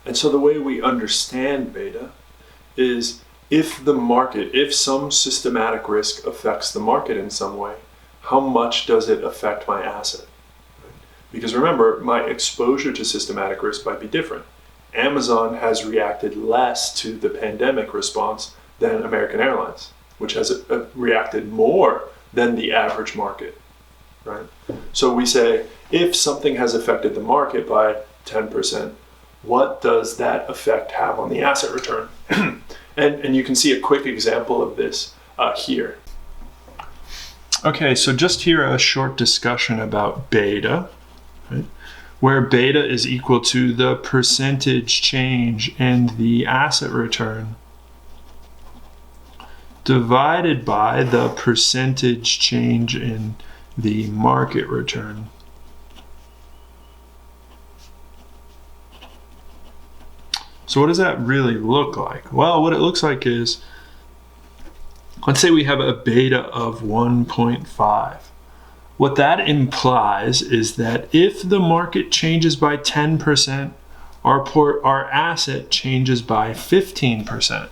And so the way we understand beta is if some systematic risk affects the market in some way, how much does it affect my asset? Because remember, my exposure to systematic risk might be different. Amazon has reacted less to the pandemic response than American Airlines, which has reacted more than the average market, right? So we say, if something has affected the market by 10%, what does that effect have on the asset return? And you can see a quick example of this here. Okay, so just here a short discussion about beta, right? Where beta is equal to the percentage change in the asset return divided by the percentage change in the market return. So what does that really look like? Well, what it looks like is, let's say we have a beta of 1.5. What that implies is that if the market changes by 10%, our asset changes by 15%.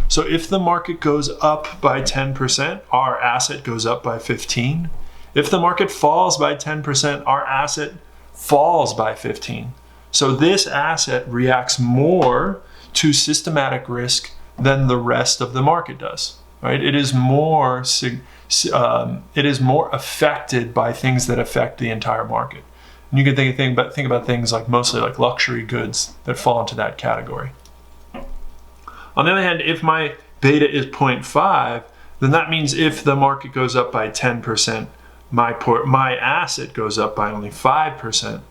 So if the market goes up by 10%, our asset goes up by 15. If the market falls by 10%, our asset falls by 15. So this asset reacts more to systematic risk than the rest of the market does, right? It is more affected by things that affect the entire market. And you can think about things like mostly like luxury goods that fall into that category. On the other hand, if my beta is 0.5, then that means if the market goes up by 10%, my asset goes up by only 5%.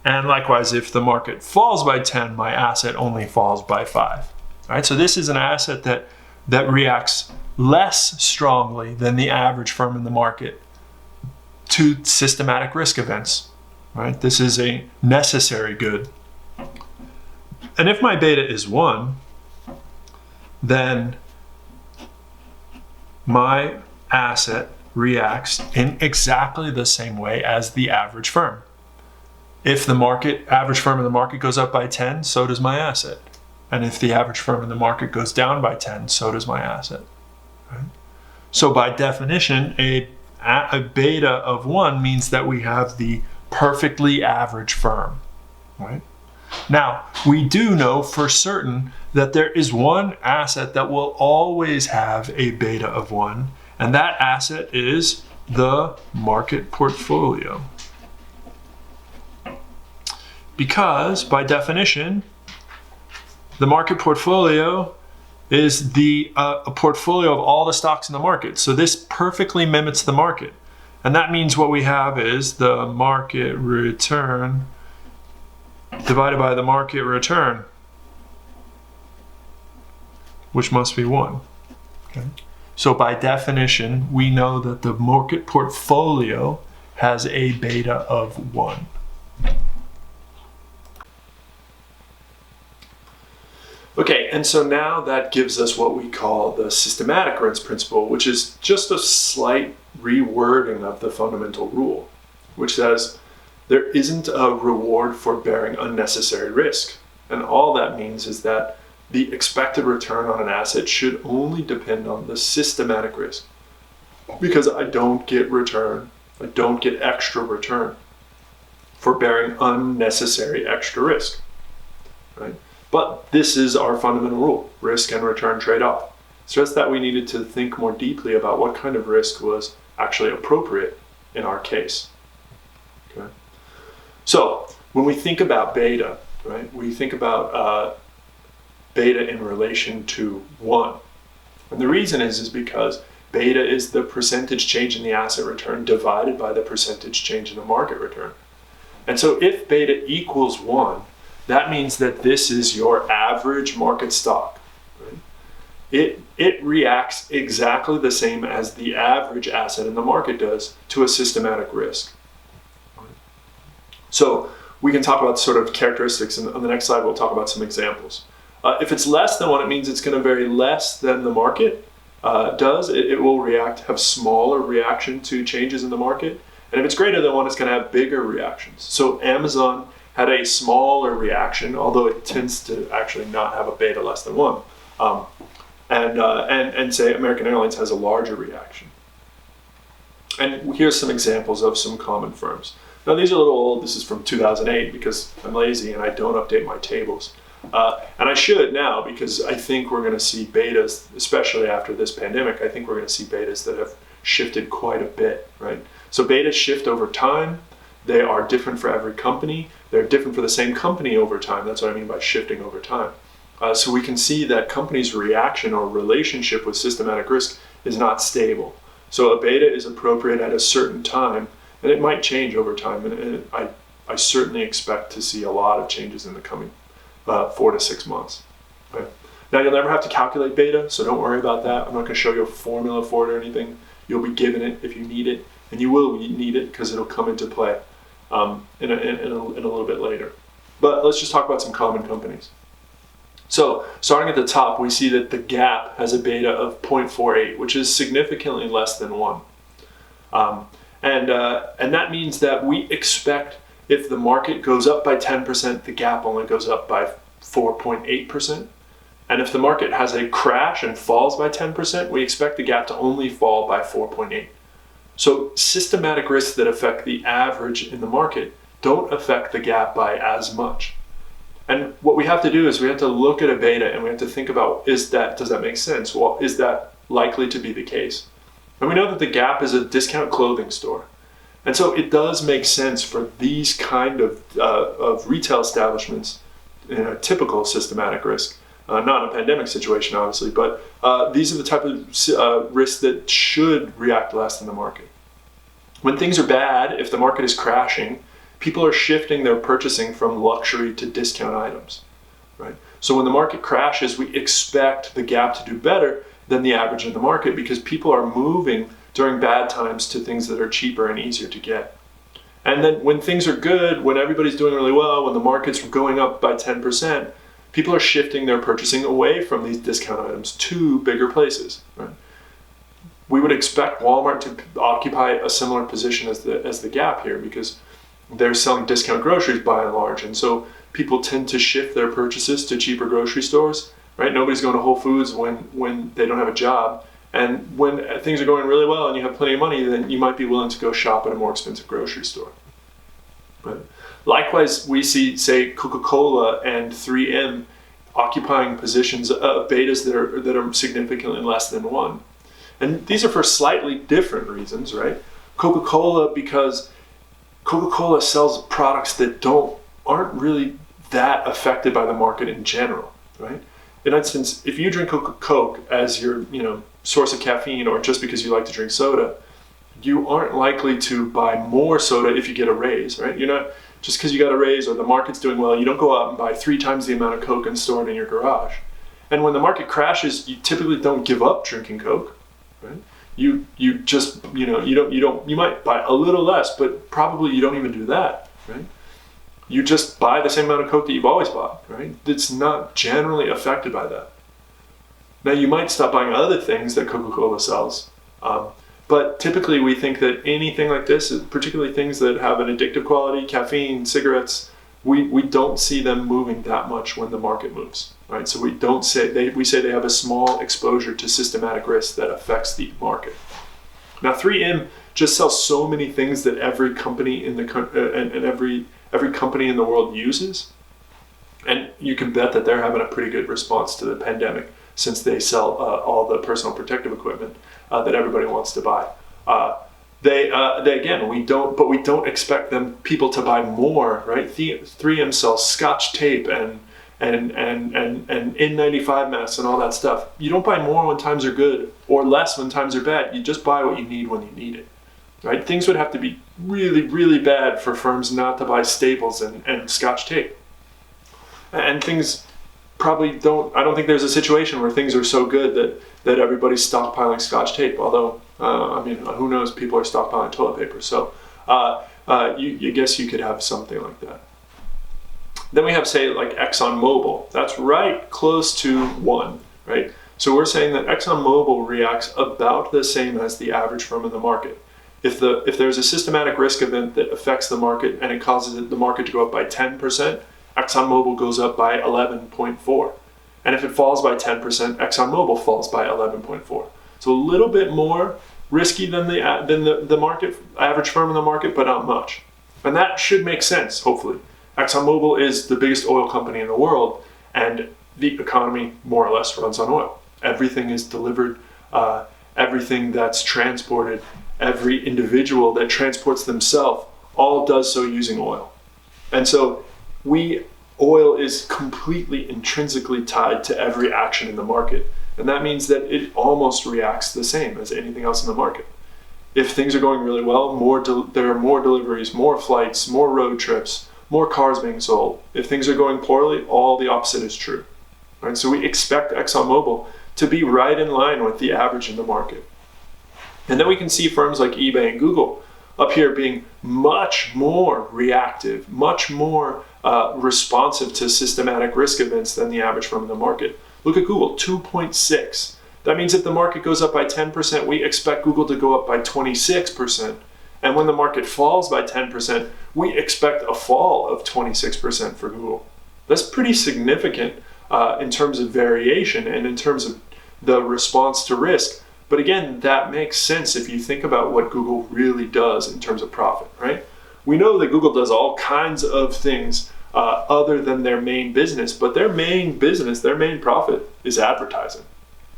And likewise, if the market falls by 10, my asset only falls by 5. All right, so this is an asset that reacts less strongly than the average firm in the market to systematic risk events. Right? This is a necessary good. And if my beta is 1, then my asset reacts in exactly the same way as the average firm. If the average firm in the market goes up by 10, so does my asset. And if the average firm in the market goes down by 10, so does my asset. Right? So by definition, a beta of 1 means that we have the perfectly average firm. Right? Now, we do know for certain that there is one asset that will always have a beta of 1, and that asset is the market portfolio. Because, by definition, the market portfolio is a portfolio of all the stocks in the market. So this perfectly mimics the market. And that means what we have is the market return divided by the market return, which must be 1. Okay. So by definition, we know that the market portfolio has a beta of 1. Okay, and so now that gives us what we call the systematic risk principle, which is just a slight rewording of the fundamental rule, which says there isn't a reward for bearing unnecessary risk. And all that means is that the expected return on an asset should only depend on the systematic risk, because I don't get extra return for bearing unnecessary extra risk, right? But this is our fundamental rule, risk and return trade-off. It's just that we needed to think more deeply about what kind of risk was actually appropriate in our case. Okay? So when we think about beta, right, we think about beta in relation to 1. And the reason is because beta is the percentage change in the asset return divided by the percentage change in the market return. And so if beta equals 1, that means that this is your average market stock. Right? It reacts exactly the same as the average asset in the market does to a systematic risk. So we can talk about sort of characteristics, and on the next slide we'll talk about some examples. If it's less than 1, it means it's going to vary less than the market does. It will have smaller reaction to changes in the market. And if it's greater than 1, it's going to have bigger reactions. So Amazon had a smaller reaction, although it tends to actually not have a beta less than 1. And say American Airlines has a larger reaction. And here's some examples of some common firms. Now these are a little old. This is from 2008 because I'm lazy and I don't update my tables. And I should now, because I think we're going to see betas, especially after this pandemic, I think we're going to see betas that have shifted quite a bit, right? So betas shift over time. They are different for every company. They're different for the same company over time. That's what I mean by shifting over time. So we can see that companies' reaction or relationship with systematic risk is not stable. So a beta is appropriate at a certain time, and it might change over time. And I certainly expect to see a lot of changes in the coming 4 to 6 months. Okay. Now you'll never have to calculate beta, so don't worry about that. I'm not going to show you a formula for it or anything. You'll be given it if you need it, and you will need it because it'll come into play in a little bit later. But let's just talk about some common companies. So starting at the top, we see that the Gap has a beta of 0.48, which is significantly less than 1. And that means that we expect if the market goes up by 10%, the Gap only goes up by 4.8%. And if the market has a crash and falls by 10%, we expect the Gap to only fall by 4.8. So systematic risks that affect the average in the market don't affect the Gap by as much. And what we have to do is we have to look at a beta and we have to think about, does that make sense? Well, is that likely to be the case? And we know that the Gap is a discount clothing store. And so it does make sense for these kind of retail establishments in a typical systematic risk, not a pandemic situation, obviously, but these are the type of risks that should react less than the market. When things are bad, if the market is crashing, people are shifting their purchasing from luxury to discount items, right? So when the market crashes, we expect the Gap to do better than the average of the market because people are moving during bad times to things that are cheaper and easier to get. And then when things are good, when everybody's doing really well, when the market's going up by 10%, people are shifting their purchasing away from these discount items to bigger places, right? We would expect Walmart to occupy a similar position as the Gap here because they're selling discount groceries by and large. And so people tend to shift their purchases to cheaper grocery stores, right? Nobody's going to Whole Foods when they don't have a job. And when things are going really well and you have plenty of money, then you might be willing to go shop at a more expensive grocery store. But likewise, we see, say, Coca-Cola and 3M occupying positions of betas that are significantly less than 1. And these are for slightly different reasons, right? Coca-Cola, because Coca-Cola sells products that aren't really that affected by the market in general, right? In instance, if you drink Coke as your source of caffeine or just because you like to drink soda, you aren't likely to buy more soda if you get a raise, right? You're not, just because you got a raise or the market's doing well, you don't go out and buy 3 times the amount of Coke and store it in your garage. And when the market crashes, you typically don't give up drinking Coke, right? You just, you might buy a little less, but probably you don't even do that, right? You just buy the same amount of Coke that you've always bought, right? It's not generally affected by that. Now you might stop buying other things that Coca-Cola sells, but typically we think that anything like this, particularly things that have an addictive quality, caffeine, cigarettes, we don't see them moving that much when the market moves, right? So we say they have a small exposure to systematic risk that affects the market. Now 3M just sells so many things that every company in the every company in the world uses, and you can bet that they're having a pretty good response to the pandemic since they sell all the personal protective equipment that everybody wants to buy. We don't expect people to buy more, right? 3M sells Scotch tape and N95 masks and all that stuff. You don't buy more when times are good or less when times are bad. You just buy what you need when you need it, right? Things would have to be really, really bad for firms not to buy Staples and Scotch tape. And things probably I don't think there's a situation where things are so good that everybody's stockpiling Scotch tape, although, who knows, people are stockpiling toilet paper. So you guess you could have something like that. Then we have, say, like ExxonMobil. That's right close to 1, right? So we're saying that ExxonMobil reacts about the same as the average firm in the market. If there's a systematic risk event that affects the market and it causes the market to go up by 10%, ExxonMobil goes up by 11.4. And if it falls by 10%, ExxonMobil falls by 11.4. So a little bit more risky than the market average firm in the market, but not much. And that should make sense, hopefully. ExxonMobil is the biggest oil company in the world, and the economy more or less runs on oil. Everything is delivered, everything that's transported, every individual that transports themselves, all does so using oil. And so oil is completely intrinsically tied to every action in the market. And that means that it almost reacts the same as anything else in the market. If things are going really well, there are more deliveries, more flights, more road trips, more cars being sold. If things are going poorly, all the opposite is true. Right? So we expect ExxonMobil to be right in line with the average in the market. And then we can see firms like eBay and Google up here being much more reactive, much more responsive to systematic risk events than the average firm in the market. Look at Google, 2.6. That means if the market goes up by 10%, we expect Google to go up by 26%. And when the market falls by 10%, we expect a fall of 26% for Google. That's pretty significant in terms of variation and in terms of the response to risk. But again, that makes sense if you think about what Google really does in terms of profit, right? We know that Google does all kinds of things other than their main business, but their main business, their main profit is advertising.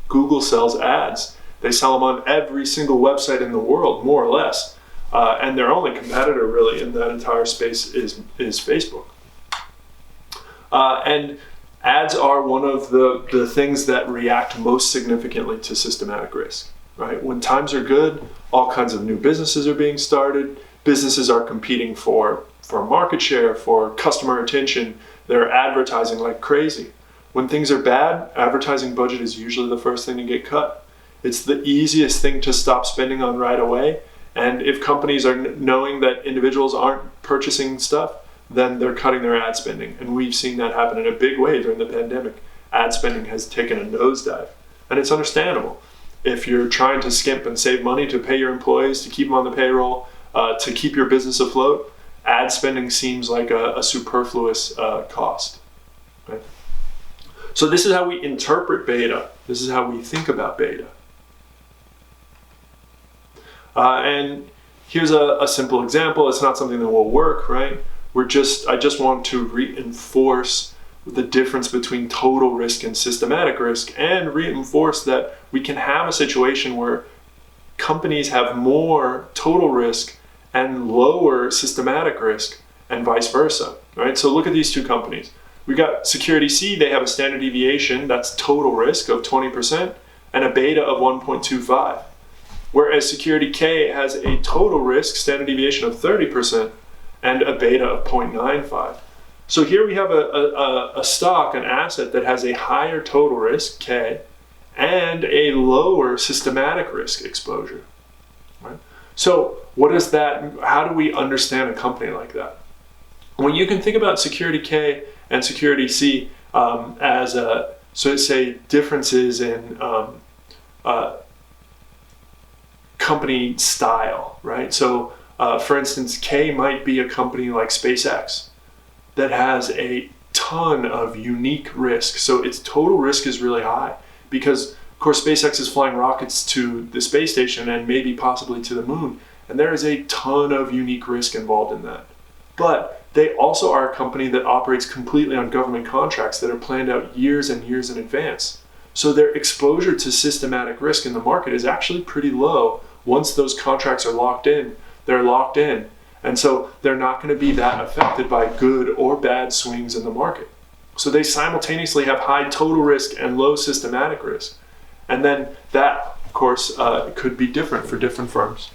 Google sells ads. They sell them on every single website in the world, more or less. And their only competitor really in that entire space is Facebook. And ads are one of the things that react most significantly to systematic risk, right? When times are good, all kinds of new businesses are being started. Businesses are competing for market share, for customer attention. They're advertising like crazy. When things are bad, advertising budget is usually the first thing to get cut. It's the easiest thing to stop spending on right away. And if companies are knowing that individuals aren't purchasing stuff, then they're cutting their ad spending. And we've seen that happen in a big way during the pandemic. Ad spending has taken a nosedive. And it's understandable. If you're trying to skimp and save money to pay your employees, to keep them on the payroll, to keep your business afloat, ad spending seems like a superfluous cost. Right? So this is how we interpret beta. This is how we think about beta. And here's a simple example. It's not something that will work, right? I just want to reinforce the difference between total risk and systematic risk, and reinforce that we can have a situation where companies have more total risk and lower systematic risk, and vice versa, right? So look at these two companies. We got Security C, they have a standard deviation, that's total risk of 20%, and a beta of 1.25. Whereas Security K has a total risk, standard deviation of 30%, and a beta of 0.95. So here we have a stock, an asset that has a higher total risk, K, and a lower systematic risk exposure, right? So what is that? How do we understand a company like that? Well, you can think about Security K and Security C as differences in company style, right? So for instance, K might be a company like SpaceX that has a ton of unique risk. So its total risk is really high because, of course, SpaceX is flying rockets to the space station and maybe possibly to the moon. And there is a ton of unique risk involved in that. But they also are a company that operates completely on government contracts that are planned out years and years in advance. So their exposure to systematic risk in the market is actually pretty low. Once those contracts are locked in, they're locked in. And so they're not going to be that affected by good or bad swings in the market. So they simultaneously have high total risk and low systematic risk. And then that, of course, could be different for different firms.